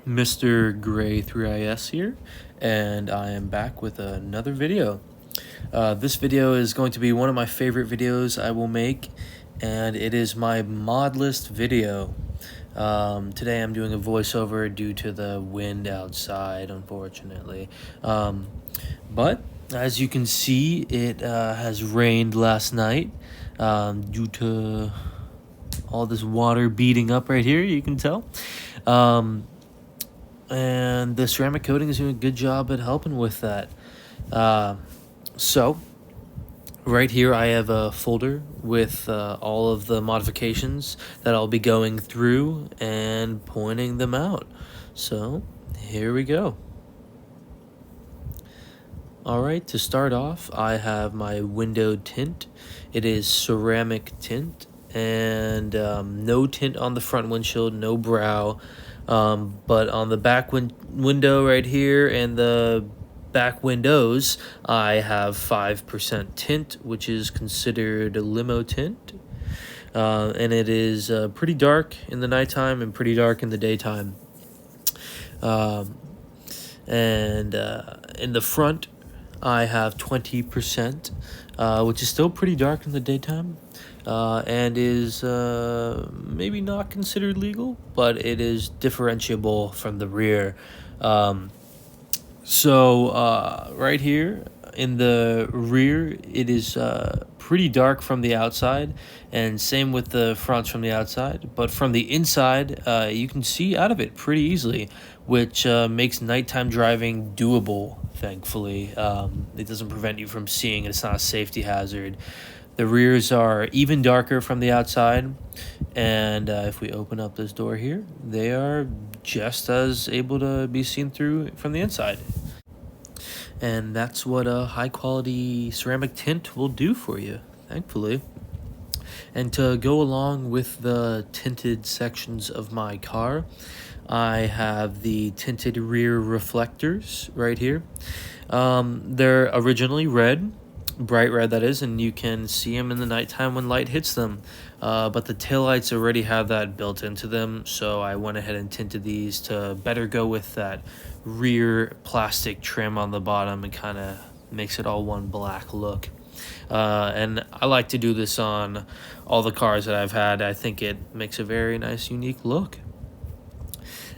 Mr. Gray 3IS here, and I am back with another video. This video is going to be one of my favorite videos I will make, and it is my mod list video. Today I'm doing a voiceover due to the wind outside, unfortunately. But as you can see, it has rained last night due to all this water beating up right here, you can tell. And the ceramic coating is doing a good job at helping with that. So right here I have a folder with all of the modifications that I'll be going through and pointing them out. So here we go. Alright, to start off, I have my window tint. It is ceramic tint and no tint on the front windshield, no brow. But on the back window right here and the back windows, I have 5% tint, which is considered a limo tint. And it is pretty dark in the nighttime and pretty dark in the daytime. And in the front, I have 20%, which is still pretty dark in the daytime. And is maybe not considered legal, but it is differentiable from the rear. So right here in the rear, it is pretty dark from the outside, and same with the fronts from the outside. But from the inside, you can see out of it pretty easily, which makes nighttime driving doable, thankfully. It doesn't prevent you from seeing. It's not a safety hazard. The rears are even darker from the outside, and if we open up this door here, they are just as able to be seen through from the inside. And that's what a high-quality ceramic tint will do for you, thankfully. And to go along with the tinted sections of my car, I have the tinted rear reflectors right here. They're originally red, bright red that is, and you can see them in the nighttime when light hits them, but the taillights already have that built into them, so I went ahead and tinted these to better go with that rear plastic trim on the bottom and kind of makes it all one black look. And I like to do this on all the cars that I've had. I think it makes a very nice unique look.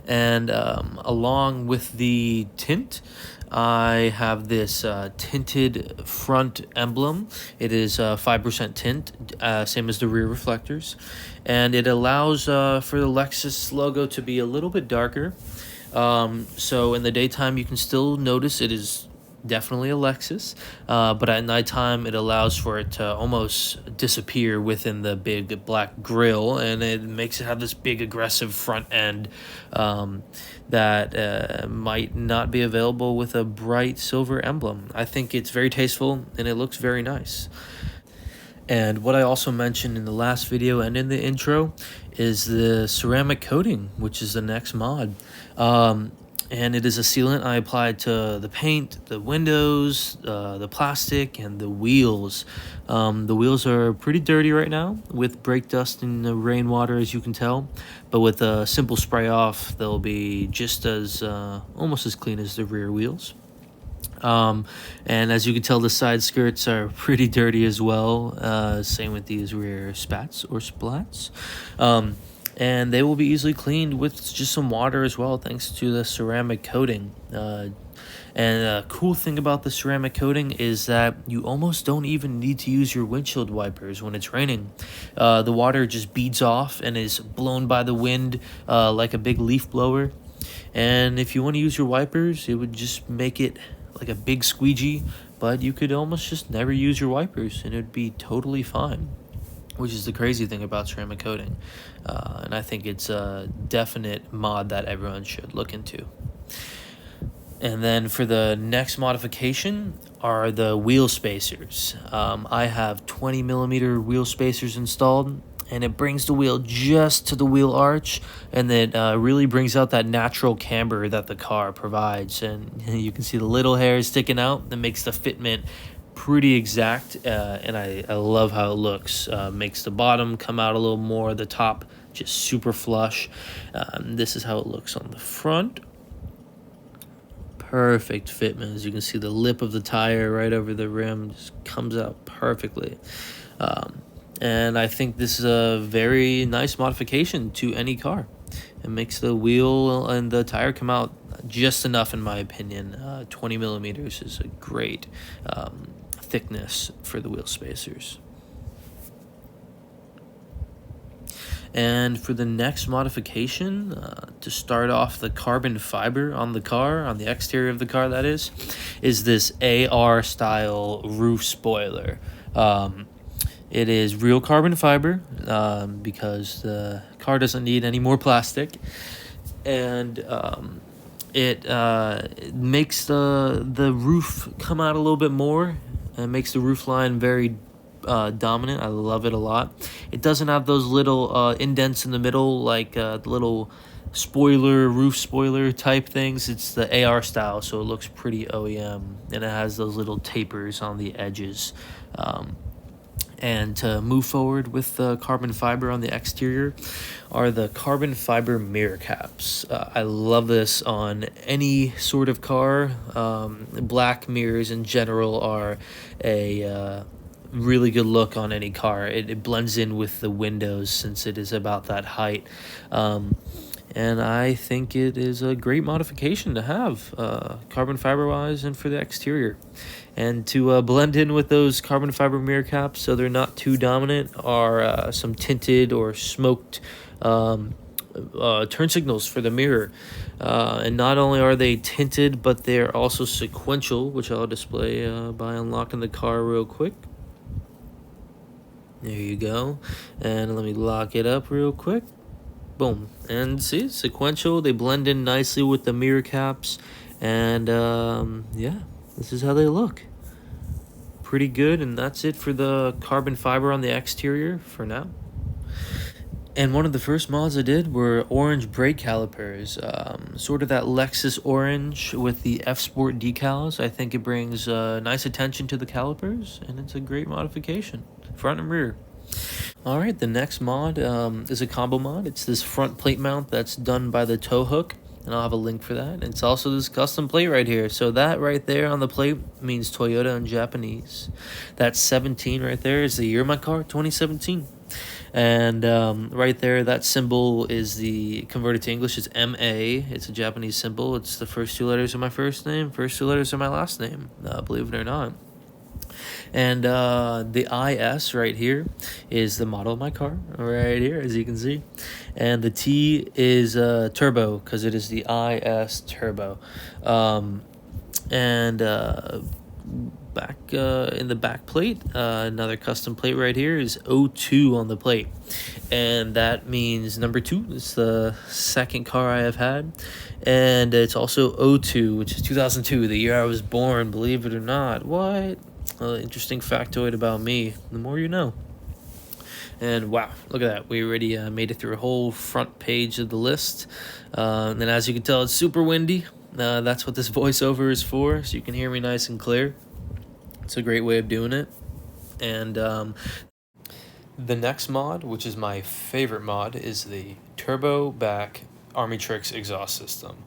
And along with the tint, I have this tinted front emblem. It is 5% tint, same as the rear reflectors. And it allows for the Lexus logo to be a little bit darker. So in the daytime, you can still notice it is definitely a Lexus, but at nighttime it allows for it to almost disappear within the big black grille, and it makes it have this big aggressive front end that might not be available with a bright silver emblem. I think it's very tasteful and it looks very nice. And what I also mentioned in the last video and in the intro is the ceramic coating, which is the next mod. And it is a sealant I applied to the paint, the windows, the plastic, and the wheels. The wheels are pretty dirty right now with brake dust and the rainwater, as you can tell. But with a simple spray off, they'll be just as, almost as clean as the rear wheels. And as you can tell, the side skirts are pretty dirty as well. Same with these rear spats or splats. And they will be easily cleaned with just some water as well, thanks to the ceramic coating. And a cool thing about the ceramic coating is that you almost don't even need to use your windshield wipers when it's raining. The water just beads off and is blown by the wind like a big leaf blower. And if you want to use your wipers, it would just make it like a big squeegee, but you could almost just never use your wipers and it would be totally fine, which is the crazy thing about ceramic coating. And I think it's a definite mod that everyone should look into. And then for the next modification are the wheel spacers. I have 20 millimeter wheel spacers installed, and it brings the wheel just to the wheel arch, and it really brings out that natural camber that the car provides. And you can see the little hairs sticking out. That makes the fitment pretty exact, and I love how it looks. Makes the bottom come out a little more, the top just super flush. This is how it looks on the front. Perfect fit, man. As you can see, the lip of the tire right over the rim just comes out perfectly. And I think this is a very nice modification to any car. It makes the wheel and the tire come out just enough, in my opinion. 20 millimeters is a great thickness for the wheel spacers. And for the next modification, to start off the carbon fiber on the car, on the exterior of the car that is this AR style roof spoiler. It is real carbon fiber because the car doesn't need any more plastic. And it makes the roof come out a little bit more. It makes the roof line very dominant. I love it a lot. It doesn't have those little indents in the middle, like the little roof spoiler type things. It's the AR style, so it looks pretty OEM, and it has those little tapers on the edges. And to move forward with the carbon fiber on the exterior are the carbon fiber mirror caps. I love this on any sort of car. Black mirrors in general are a really good look on any car. It blends in with the windows since it is about that height. And I think it is a great modification to have, carbon fiber wise and for the exterior. And to blend in with those carbon fiber mirror caps so they're not too dominant are some tinted or smoked turn signals for the mirror. And not only are they tinted, but they're also sequential, which I'll display by unlocking the car real quick. There you go. And let me lock it up real quick. Boom. And see, sequential. They blend in nicely with the mirror caps. And yeah, this is how they look. Pretty good. And that's it for the carbon fiber on the exterior for now. And one of the first mods I did were orange brake calipers, sort of that Lexus orange with the F Sport decals. I think it brings nice attention to the calipers, and it's a great modification, front and rear. All right, the next mod is a combo mod. It's this front plate mount that's done by the tow hook, and I'll have a link for that. It's also this custom plate right here. So that right there on the plate means Toyota in Japanese. That 17 right there is the year of my car, 2017. And right there, that symbol is converted to English is MA. It's a Japanese symbol. It's the first two letters of my first name, first two letters of my last name, believe it or not. And the IS right here is the model of my car, right here, as you can see. And the T is turbo, because it is the IS turbo. Back in the back plate, another custom plate right here is 02 on the plate, and that means number 2. It's the second car I have had, and it's also 02, which is 2002, the year I was born, believe it or not. What? Interesting factoid about me. The more you know. And wow, look at that. We already made it through a whole front page of the list. And as you can tell, it's super windy. That's what this voiceover is for, so you can hear me nice and clear. It's a great way of doing it. And the next mod, which is my favorite mod, is the turbo back Armytrix exhaust system.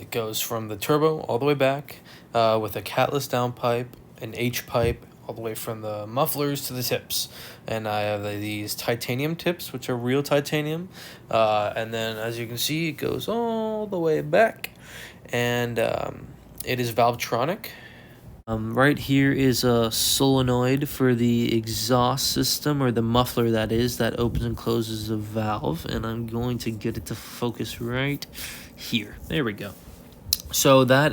It goes from the turbo all the way back with a catless downpipe, an H pipe, all the way from the mufflers to the tips. And I have these titanium tips, which are real titanium. And then, as you can see, it goes all the way back. And it is Valvetronic. Right here is a solenoid for the exhaust system, or the muffler that opens and closes the valve, and I'm going to get it to focus right here. There we go. So that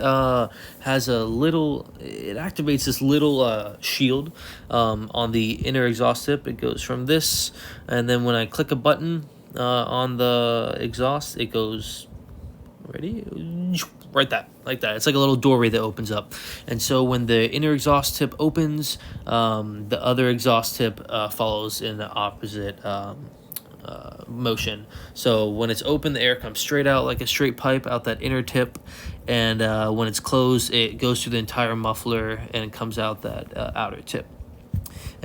has it activates this little shield on the inner exhaust tip. It goes from this, and then when I click a button on the exhaust, it goes, ready? Right like that. It's like a little doorway that opens up. And so when the inner exhaust tip opens, the other exhaust tip follows in the opposite motion. So when it's open, the air comes straight out like a straight pipe out that inner tip. And when it's closed, it goes through the entire muffler and comes out that outer tip.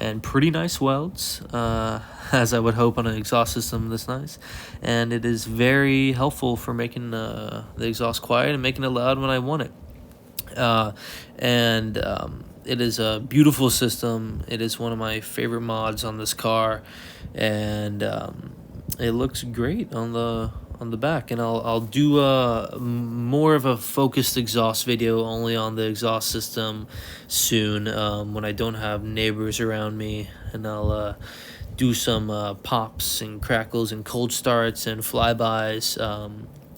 and pretty nice welds, as I would hope on an exhaust system this nice. And it is very helpful for making the exhaust quiet and making it loud when I want it. And it is a beautiful system. It is one of my favorite mods on this car, and it looks great on the back. And I'll do more of a focused exhaust video only on the exhaust system soon, when I don't have neighbors around me, and I'll do some pops and crackles and cold starts and flybys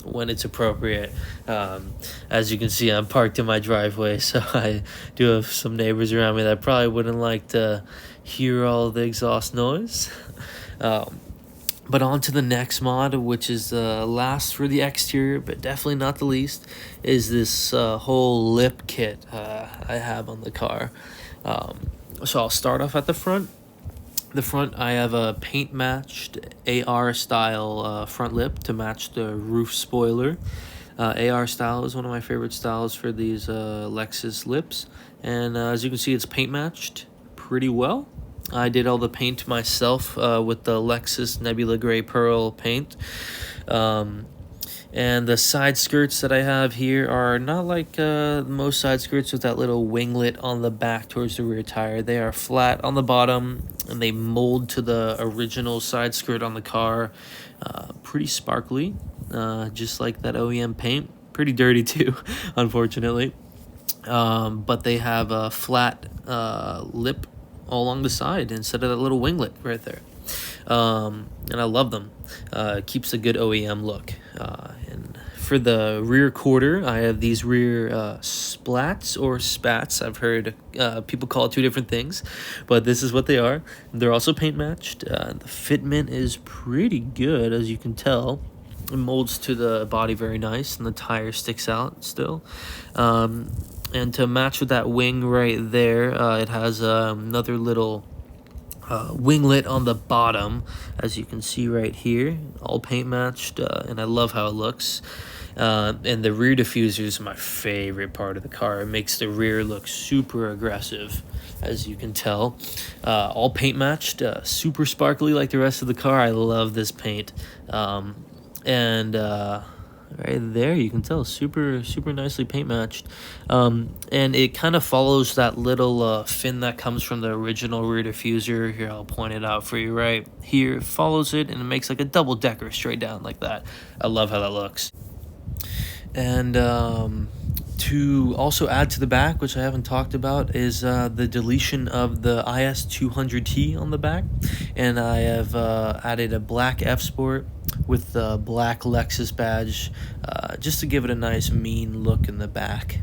when it's appropriate. As you can see, I'm parked in my driveway, so I do have some neighbors around me that probably wouldn't like to hear all the exhaust noise. But on to the next mod, which is last for the exterior, but definitely not the least, is this whole lip kit I have on the car. So I'll start off at the front. The front, I have a paint matched AR style front lip to match the roof spoiler. AR style is one of my favorite styles for these Lexus lips, and as you can see, it's paint matched pretty well. I did all the paint myself with the Lexus Nebula Gray Pearl paint. And the side skirts that I have here are not like most side skirts with that little winglet on the back towards the rear tire. They are flat on the bottom, and they mold to the original side skirt on the car. Pretty sparkly, just like that OEM paint. Pretty dirty too, unfortunately. But they have a flat lip all along the side instead of that little winglet right there. And I love them. Keeps a good OEM look. And for the rear quarter, I have these rear splats or spats. I've heard people call it two different things, but this is what they are. They're also paint matched. The fitment is pretty good, as you can tell. It molds to the body very nice, and the tire sticks out still. And to match with that wing right there, it has another little winglet on the bottom, as you can see right here, all paint matched, and I love how it looks. And the rear diffuser is my favorite part of the car. It makes the rear look super aggressive, as you can tell. All paint matched, super sparkly like the rest of the car. I love this paint. And right there, you can tell, super nicely paint matched. And it kind of follows that little fin that comes from the original rear diffuser. Here, I'll point it out for you right here. It follows it, and it makes like a double decker straight down like that. I love how that looks. And to also add to the back, which I haven't talked about, is the deletion of the IS200T on the back. And I have added a black F-Sport with the black Lexus badge, just to give it a nice mean look in the back.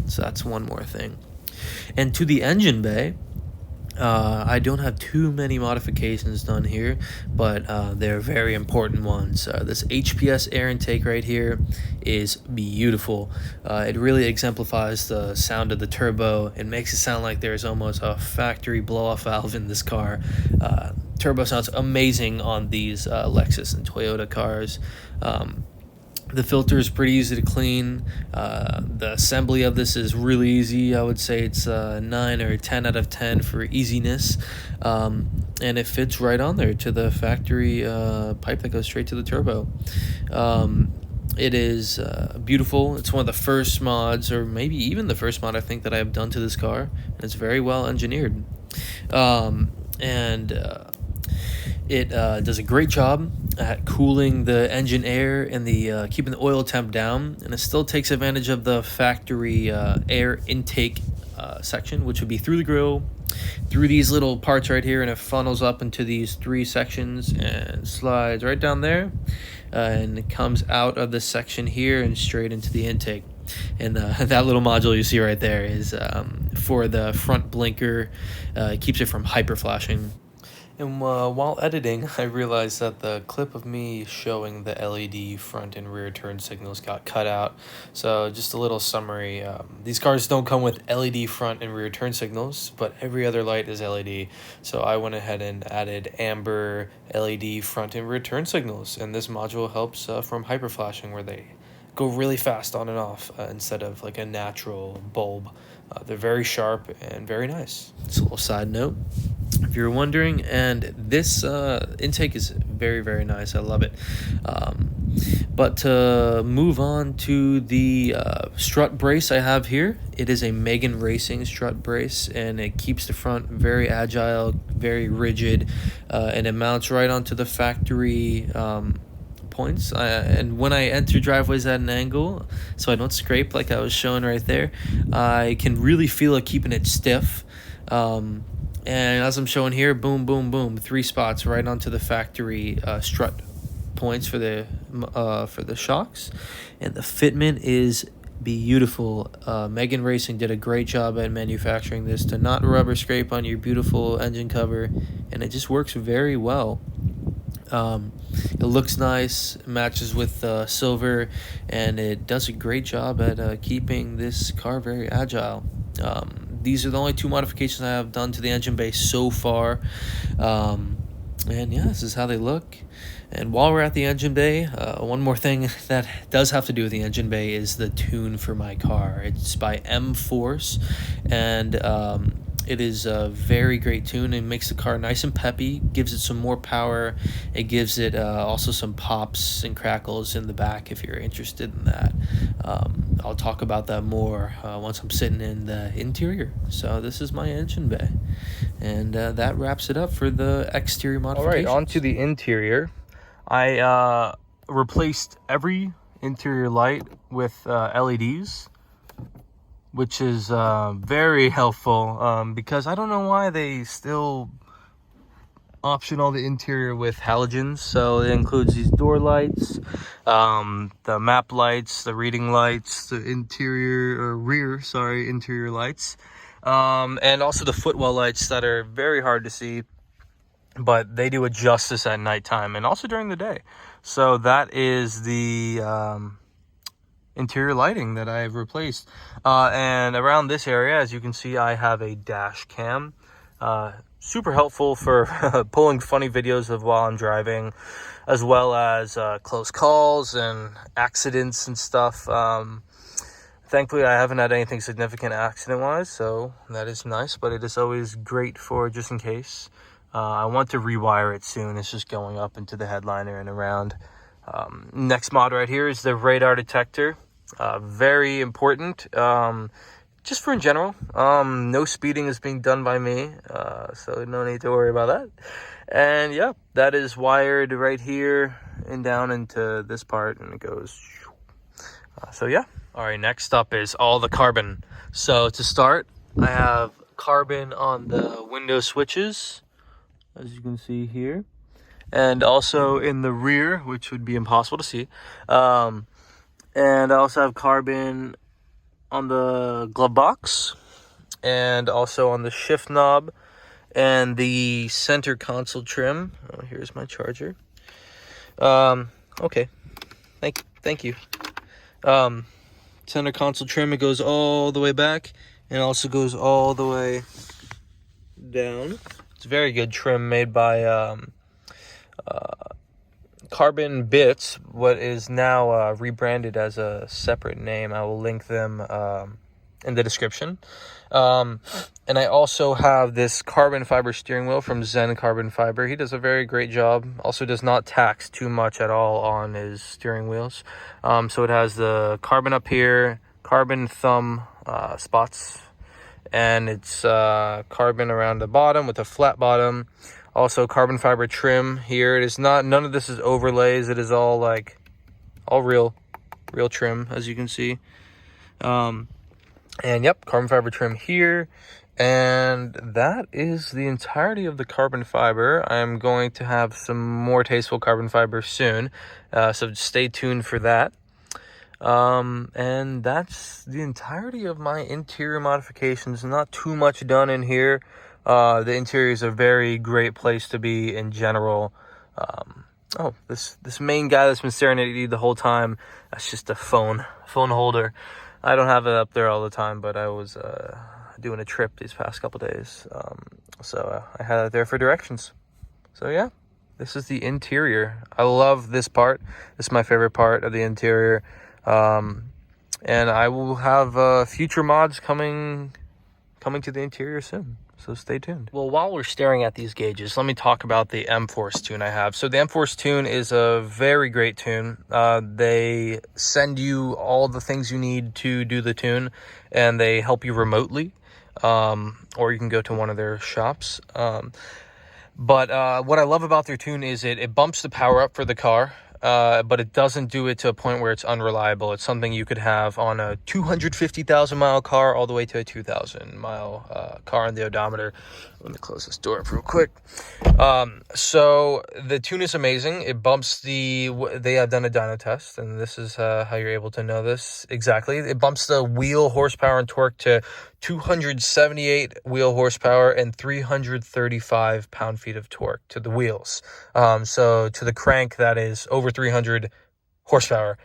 So that's one more thing. And to the engine bay, I don't have too many modifications done here, but they're very important ones. This HPS air intake right here is beautiful. It really exemplifies the sound of the turbo. It makes it sound like there's almost a factory blow-off valve in this car. Turbo sounds amazing on these Lexus and Toyota cars. The filter is pretty easy to clean. The assembly of this is really easy. I would say it's 9 or 10 out of 10 for easiness. And it fits right on there to the factory pipe that goes straight to the turbo. It is beautiful. It's one of the first mods, or maybe even the first mod I think that I have done to this car. And it's very well engineered. It does a great job at cooling the engine air and the keeping the oil temp down, and it still takes advantage of the factory air intake section, which would be through the grill, through these little parts right here, and it funnels up into these 3 sections and slides right down there, and it comes out of this section here and straight into the intake. And that little module you see right there is for the front blinker. It keeps it from hyper flashing. And while editing, I realized that the clip of me showing the LED front and rear turn signals got cut out. So just a little summary. These cars don't come with LED front and rear turn signals, but every other light is LED. So I went ahead and added amber LED front and rear turn signals. And this module helps from hyper flashing, where they go really fast on and off instead of like a natural bulb. They're very sharp and very nice. It's a little side note. if you're wondering. And this intake is very, very nice. I love it. But to move on to the strut brace I have here, it is a Megan Racing strut brace, and it keeps the front very agile, very rigid, and it mounts right onto the factory points. And when I enter driveways at an angle, so I don't scrape like I was showing right there, I can really feel it keeping it stiff. And as I'm showing here, boom, boom, boom, 3 spots right onto the factory strut points for the shocks, and the fitment is beautiful. Megan Racing did a great job at manufacturing this to not rubber scrape on your beautiful engine cover, and it just works very well. It looks nice, matches with silver, and it does a great job at keeping this car very agile. These are the only 2 modifications I have done to the engine bay so far. And yeah, this is how they look. And while we're at the engine bay, one more thing that does have to do with the engine bay is the tune for my car. It's by MFORCE, and it is a very great tune. It makes the car nice and peppy, gives it some more power. It gives it also some pops and crackles in the back if you're interested in that. I'll talk about that more once I'm sitting in the interior. So this is my engine bay. And that wraps it up for the exterior modifications. All right, on to the interior. I replaced every interior light with LEDs, which is very helpful because I don't know why they still option all the interior with halogens. So it includes these door lights, the map lights, the reading lights, the interior lights, and also the footwell lights that are very hard to see, but they do it justice at nighttime and also during the day. So that is the interior lighting that I've replaced. And around this area, as you can see, I have a dash cam. Super helpful for pulling funny videos of while I'm driving, as well as close calls and accidents and stuff. Thankfully, I haven't had anything significant accident-wise, so that is nice, but it is always great for just in case. I want to rewire it soon. It's just going up into the headliner and around. Next mod right here is the radar detector. Very important, just for in general. No speeding is being done by me, so no need to worry about that. And yeah, that is wired right here and down into this part, and it goes. So yeah. All right, next up is all the carbon. So to start, I have carbon on the window switches, as you can see here, and also in the rear, which would be impossible to see. And I also have carbon on the glove box, and also on the shift knob and the center console trim. Oh, here's my charger. Okay, thank you. Center console trim, it goes all the way back and also goes all the way down. It's a very good trim made by Carbon Bits, what is now rebranded as a separate name. I will link them in the description. And I also have this carbon fiber steering wheel from Zen Carbon Fiber. He does a very great job. Also does not tax too much at all on his steering wheels. So it has the carbon up here, carbon thumb spots, and it's carbon around the bottom with a flat bottom. Also carbon fiber trim here. It is not, none of this is overlays. It is all real trim, as you can see. And yep, carbon fiber trim here. And that is the entirety of the carbon fiber. I'm going to have some more tasteful carbon fiber soon, so stay tuned for that. And that's the entirety of my interior modifications. Not too much done in here. The interior is a very great place to be in general. Oh, this main guy that's been staring at you the whole time, that's just a phone holder. I don't have it up there all the time, but I was doing a trip these past couple days, so I had it there for directions. So yeah, this is the interior. I love this part. This is my favorite part of the interior, and I will have future mods coming to the interior soon. So stay tuned. Well, while we're staring at these gauges, let me talk about the MFORCE Tune I have. So the MFORCE Tune is a very great tune. They send you all the things you need to do the tune, and they help you remotely, or you can go to one of their shops. But what I love about their tune is it bumps the power up for the car, but it doesn't do it to a point where it's unreliable. It's something you could have on a 250,000 mile car all the way to a 2,000 mile car on the odometer. Let me close this door up real quick. So the tune is amazing. It bumps they have done a dyno test, and this is how you're able to know this exactly. It bumps the wheel horsepower and torque to 278 wheel horsepower and 335 pound-feet of torque to the wheels. So to the crank, that is over 300 horsepower,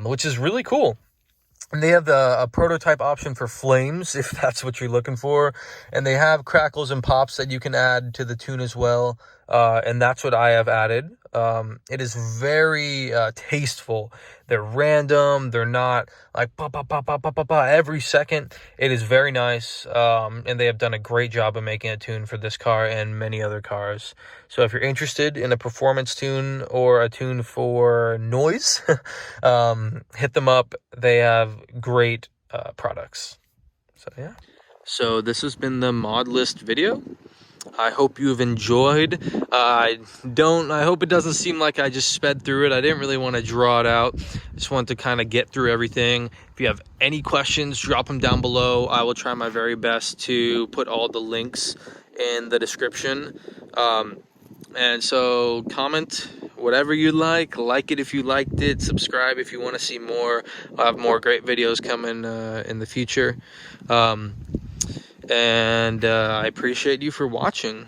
which is really cool. And they have a prototype option for flames, if that's what you're looking for. And they have crackles and pops that you can add to the tune as well. And that's what I have added. It is very tasteful. They're random. They're not like pop, pop, pop, pop, pop, pop, pop every second. It is very nice. And they have done a great job of making a tune for this car and many other cars. So if you're interested in a performance tune or a tune for noise, hit them up. They have great products. So yeah. So this has been the mod list video. I hope you've enjoyed. I hope it doesn't seem like I just sped through it. I didn't really want to draw it out. I just wanted to kind of get through everything. If you have any questions, drop them down below. I will try my very best to put all the links in the description. And so comment whatever you like it if you liked it, subscribe if you want to see more. I'll have more great videos coming in the future. And I appreciate you for watching.